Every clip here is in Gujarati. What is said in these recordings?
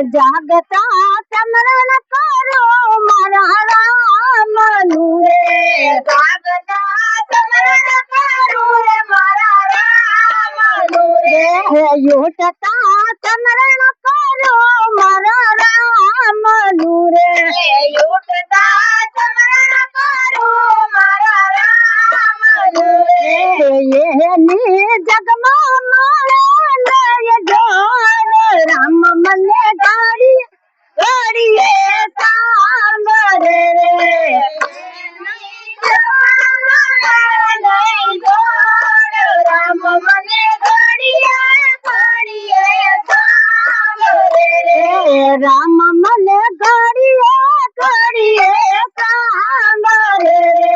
જાગતા સમરણ કરો મારા રામનું રે જાગતા સમરણ કરો રે મારા રામનું રે યુટતા સમરણ કરો મારા રામનું રે યુટતા સમરણ કરો મારા રામનું રે એની જગમાં મારે નય જોડ રામ મને ગાડી ગાડીએ સાંભળે રે રામ મને ગાડીએ ગાડીએ સાંભળે રે રામ મને ગાડીએ ગાડીએ સાંભળે રે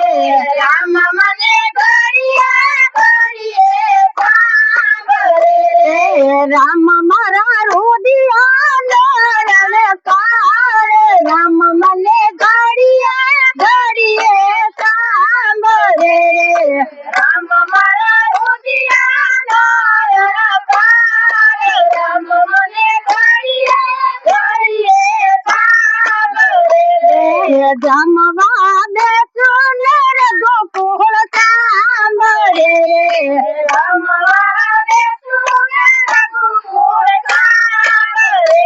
રામ મને ગાડીએ ગાડીએ સાંભળે રે રામ મારા રુદિયા રણકાર રામ મને ગાડીએ ગાડીએ સાંભળે રે રામ મારા રુદિયા રણકાર રામ મને ગાડીએ ગાડીએ સાંભળે રે જમવા બેસું ને ગોકુળ સાંભળે રે જમવા બેસું ને ગોકુળ સાંભળે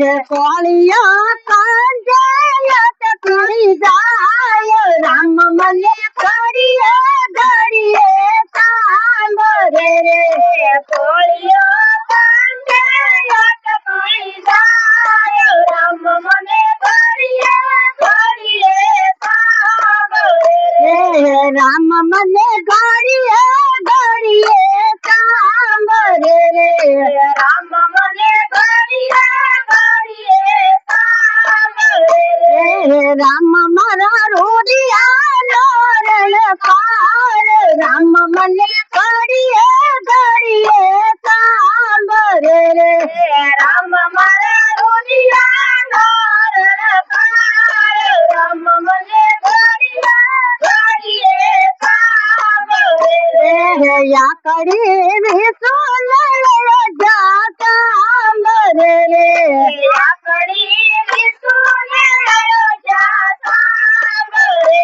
રે કોળિયા કાંજયત કરી જાય રામ મને ગાડીએ ગાડીએ સાંભળે રે કોળિયા કાંજયત કરી જાય રામ મને ગાડીએ ગાડીએ સાંભળે રે રામ મને ગાડીએ ગાડીએ સાંભળે રે રામ મને ગાડીએ ગાડીએ સાંભળે રે રામ મારા રુદિયાનો રણકાર રામ મને ગાડીએ ગાડીએ સાંભળે રે રામ મારા રુદિયાનો રણકાર રામ મને ગાડીએ ગાડીએ સાંભળે રે યા કરી વિસુલ જા સાંભળે રે યા કરી વિસુલ જા સાંભળે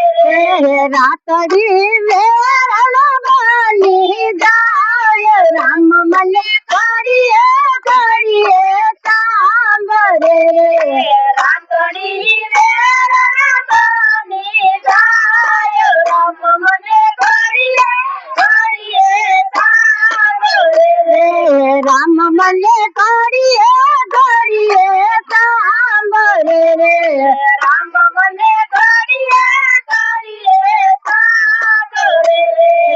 રે રાતડી વેરણ બની જાય રામ મને ગાડીએ ગાડીએ સાંભળે રે રાતડી વેરણ બની જાય રામ મને ગાડીએ ગાડીએ સાંભળે રે રામ મને ગાડીએ ગાડીએ સાંભળે રે રામ મને ગાડીએ ગાડીએ સાંભળે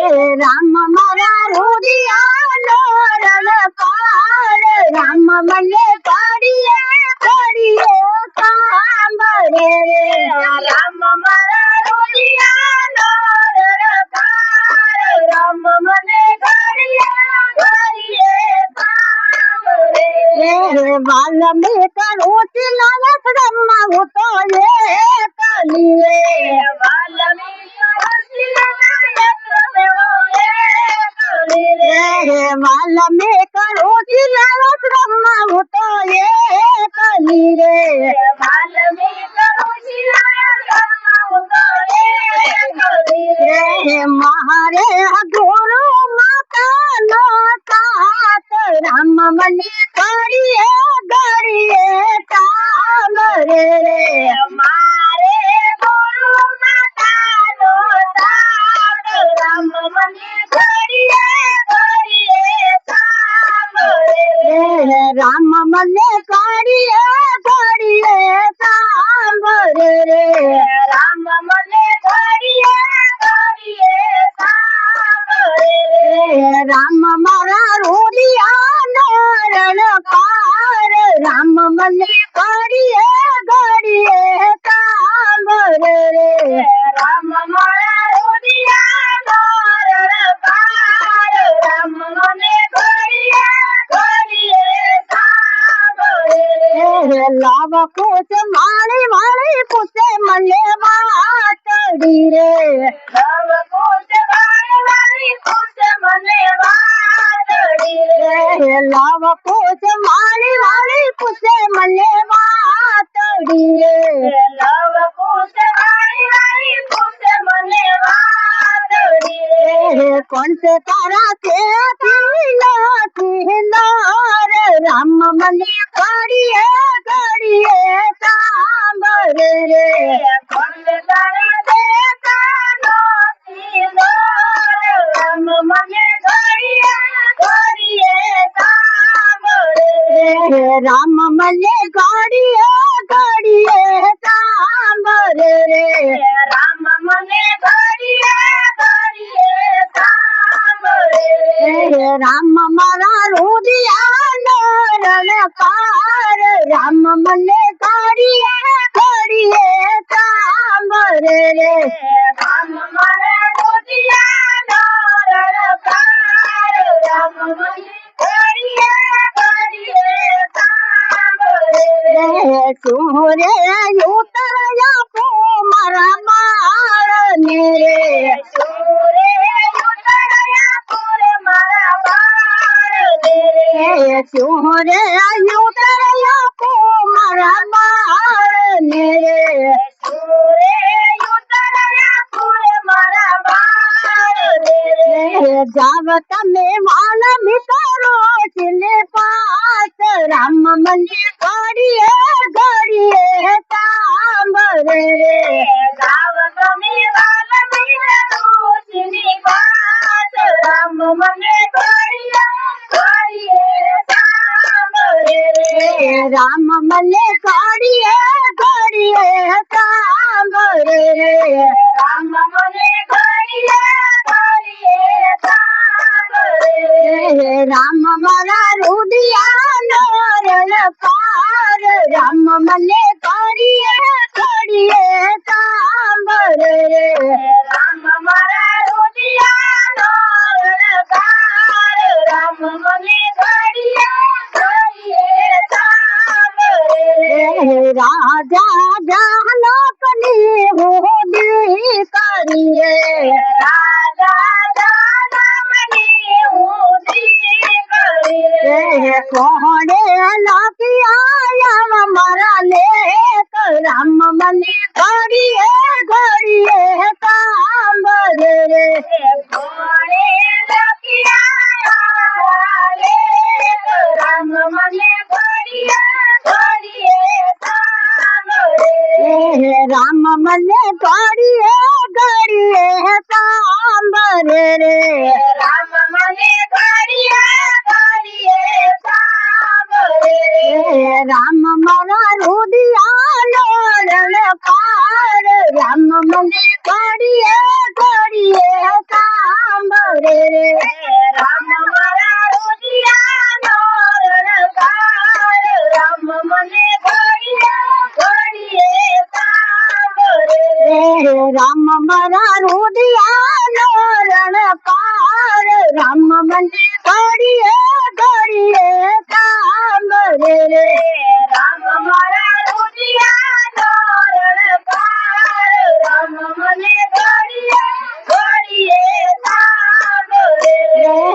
રે રામ મારા રુદિયાનો રણકાર રામ મને ગાડીએ ગાડીએ સાંભળે રે રામ મારા રુદિયાનો રણકાર રામ મને ગાડીએ ગાડીએ સાંભળે રે વાલ્મીક રુચિલાલ બ્રહ્મા હું તો એકલી રે વાલ્મીક વાલ્મીક રુચિલાલ બ્રહ્મા હું તો એકલી રે વાલ્મીક રુચિલાલ બ્રહ્મા હું તો એકલી રે મારે ગુરુ માતાનો સાથ રામ મને ગાડીએ ગાડીએ સાંભળે રે મારે ગુરુ માતાનો સાથ રામ મને ગાડીએ ગાડીએ સાંભળે રે રામ મને ગાડીએ ગાડીએ સાંભળે રે રામ મને ગાડીએ ગાડીએ સાંભળે રે રામ મારા રુદિયાનો રણકાર રામ મને ગાડીએ ગાડીએ સાંભળે રે રામ મારા રુદિયાનો રણકાર રામ મને ગાડીએ ગાડીએ સાંભળે રે લાવ કુચ માળી વાળી પૂછે મને વાતડી રે લાવ કુચ માળી વાળી પૂછે મને વાતડી રે લાવ કુચ માળી વાળી પૂછે મને રામ મને ઘડીએ ઘડીએ સાંભળે રે રામ મને ઘડીએ ઘડીએ સાંભળે રે રામ મારા રુદિયાનો રણકાર રામ મને ઘડીએ ઘડીએ સાંભળે રે રામ મારા રુદિયાનો રણકાર રામ મને ઘડીએ ઘડીએ સાંભળે રે સુરે ઉતર્યા કો મારા બાળ ને રે સુરે ઉતર્યા કો મારા બાળ ને રે સુરે ઉતર્યા કો મારા બાળ ને રે સુરે ઉતર્યા કો મારા બાળ ને રે જાવ તમે વાલ મિત્રો છેલ્લે પાસ રામ મને ઘડીએ ઘડીએ સાંભળે રે જાવ તમે વાલ મિત્રો છેલ્લે પાસ રામ મને ઘડીએ ઘડીએ સાંભળે રે રામ મને ઘડીએ ઘડીએ સાંભળે રે રામ મને ઘડીએ ઘડીએ સાંભળે રે રામ મારા રુદિયાનો રણકાર રામ મને ઘડીએ ઘડીએ સાંભળે રે રામ મારા રુદિયાનો રણકાર રામ મને ઘડીએ ઘડીએ સાંભળે રે રાજા જાનકની હોદી કરી રે રાજા જાનકની હોદી કરી રે કોણે લખી આયા મારા લેખ રામ મને ઘડીએ ઘડીએ સાંભળે રે કોણે લખી આયા મારા લેખ રામ મને ઘડીએ ઘડીએ સાંભળે રે રામ મને ઘડીએ ઘડીએ સાંભળે રે રામ મને ઘડીએ ઘડીએ સાંભળે રે રામ મારા રુદિયાનો રણકાર રામ મને ઘડીએ ઘડીએ સાંભળે રે રામ મારા રુદિયાનો રણકાર રામ મને ઘડીએ ઘડીએ સાંભળે રે રામ મારા રુદિયાનો રણકાર રામ મને ઘડીએ ઘડીએ સાંભળે રે રામ મારા રુદિયાનો રણકાર રામ મને ઘડીએ ઘડીએ સાંભળે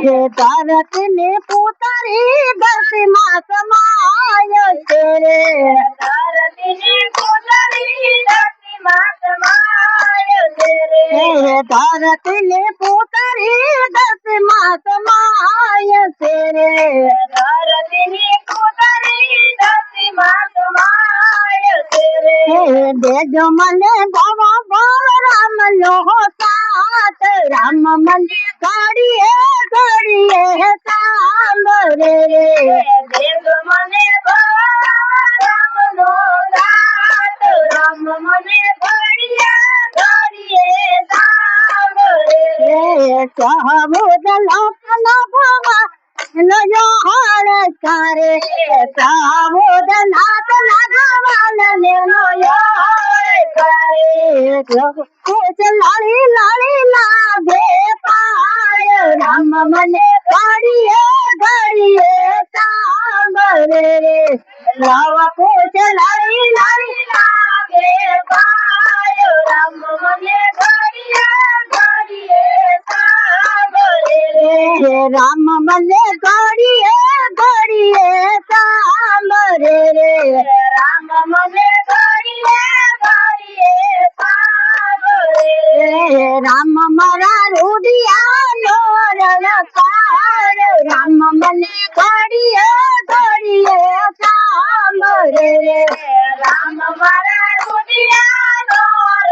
રે ધરતીને પુતરી દસમા સમાય છે રે ધરતીને પુતરી દસમા સમાય છે રે ધરતીને પુતરી દસમા સમાય છે રે ધરતીને પુતરી દસમા સમાય છે રે દેજો મને ગવા ભવ રામ નો સાથ રામ મને ઘડીએ ઘડીએ સાંભળે રે દેજો મને ભવ રામ નો સાથ રામ મને ઘડીએ ઘડીએ સાંભળે રે સહબુદ લોકનો ભવા નો હાર કરે સહબુદ નાથ નાગવાન ને નો હાર કરે કુછ લાળી લાળી લાગે પાય રામ મને ઘડીએ ઘડીએ સાંભળે રે લવ કુછ લાળી લાળી લાગે પાય રામ મને ઘડીએ ઘડીએ સાંભળે રે રામ મને ઘડીએ ઘડીએ સાંભળે રે રામ મને ઘડીએ ઘડીએ સાંભળે રે રામ મારા રુદિયાનો રણકાર રામ મને ઘડીએ ઘડીએ સાંભળે રે રામ મારા રુદિયાનો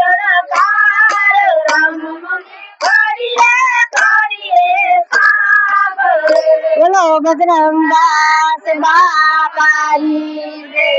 રણકાર રામ મને ઘડીએ ઘડીએ સાંભળે રે બજરંગદાસ બાપાની જય